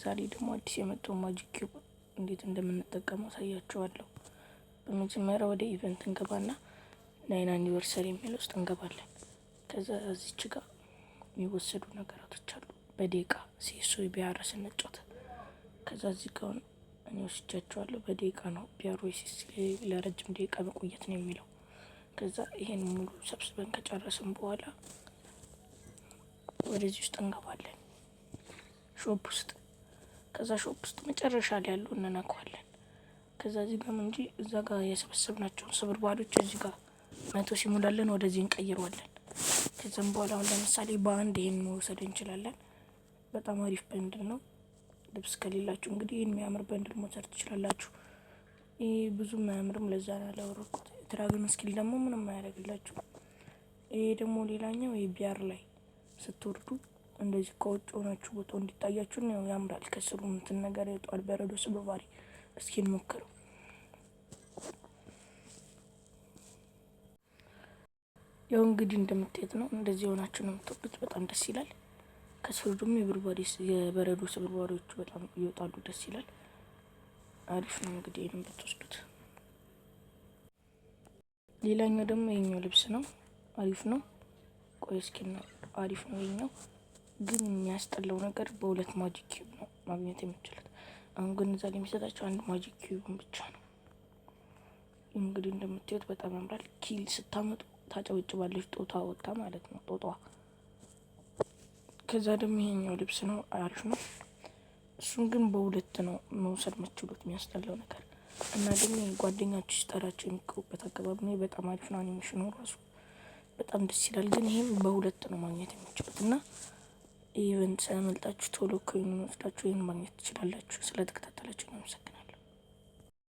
ዛሬ ደግሞ አዲስ የመጣው ማጂክ ኪዩብ እንዴት እንደምንጠቀመው አሳያችኋለሁ። በመጀመሪያ ወደ ኢቨንት እንገባና 9 አኒቨርሰሪ የሚል ውስጥ እንገባለን። ከዛ እዚች ጋር የሚወሰዱ ነገራቶች አሉ። በደቂቃ ሲሶ ቢያር ስንጫወት ከዛ እዚህ ጋር እኔ ወስጃቸዋለሁ። በደቂቃ ነው ቢያር ወይስ ለረጅም ደቂቃ መቆየት ነው የሚለው። ከዛ ይሄን ሙሉ ሰብስበን ከጨረስን በኋላ ወደዚህ ውስጥ እንገባለን ሾፕ ውስጥ። ከዛ ሾፕ ውስጥ መጨረሻ ላይ ያሉ እንነካዋለን። ከዛ እዚህ ጋር እንጂ እዛ ጋር የሰበሰብናቸውን ስብርባሪዎች እዚህ ጋር 100 ሲሞላልን ወደዚህ እንቀይረዋለን። ከዛም በኋላ አሁን ለምሳሌ በአንድ ይሄን መውሰድ እንችላለን። በጣም አሪፍ በንድል ነው። ልብስ ከሌላችሁ እንግዲህ ይሄን የሚያምር በንድል መውሰድ ትችላላችሁ። ይሄ ብዙም አያምርም፣ ለዛ ነው ያላወረድኩት። ድራገን ስኪል ደግሞ ምንም አያደርግላችሁ። ይሄ ደግሞ ሌላኛው ይሄ ቢያር ላይ ስትወርዱ እንደዚህ ከውጭ ሆናችሁ ቦታው እንዲታያችሁ ነው። ያምራል። ከስሩ እንትን ነገር ይወጣል፣ በረዶ ስብርባሪ። እስኪ እንሞክረው። ያው እንግዲህ እንደምታዩት ነው። እንደዚህ ሆናችሁ ነው የምትወርዱት። በጣም ደስ ይላል። ከስሩ ደግሞ የበረዶ ስብርባሪዎቹ በጣም ይወጣሉ። ደስ ይላል። አሪፍ ነው። እንግዲህ ይሄን ብትወስዱት። ሌላኛው ደግሞ የኛው ልብስ ነው። አሪፍ ነው። ቆይ እስኪ ነው አሪፍ ነው። የኛው ግን የሚያስጠላው ነገር በሁለት ማጂክ ኪዩብ ነው ማግኘት የምትችሉት። አሁን ግን እዛ ላይ የሚሰጣቸው አንድ ማጂክ ኪዩብን ብቻ ነው። እንግዲህ እንደምታዩት በጣም ያምራል። ኪል ስታመጡ ታጨበጭባለች፣ ጦጣ ወጣ ማለት ነው፣ ጦጣ። ከዛ ደግሞ ይሄኛው ልብስ ነው። አሪፍ ነው። እሱን ግን በሁለት ነው መውሰድ የምትችሉት። የሚያስጠላው ነገር እና ደግሞ ጓደኛችሁ ሲጠራችሁ የሚቀሩበት አካባቢ ነው። በጣም አሪፍ ነው። አኒሜሽኑ ራሱ በጣም ደስ ይላል። ግን ይሄም በሁለት ነው ማግኘት የምትችሉት እና ኢቨንት ሳያመልጣችሁ ቶሎ ኮይኑን ወስዳችሁ ይሄን ማግኘት ትችላላችሁ። ስለተከታተላችሁ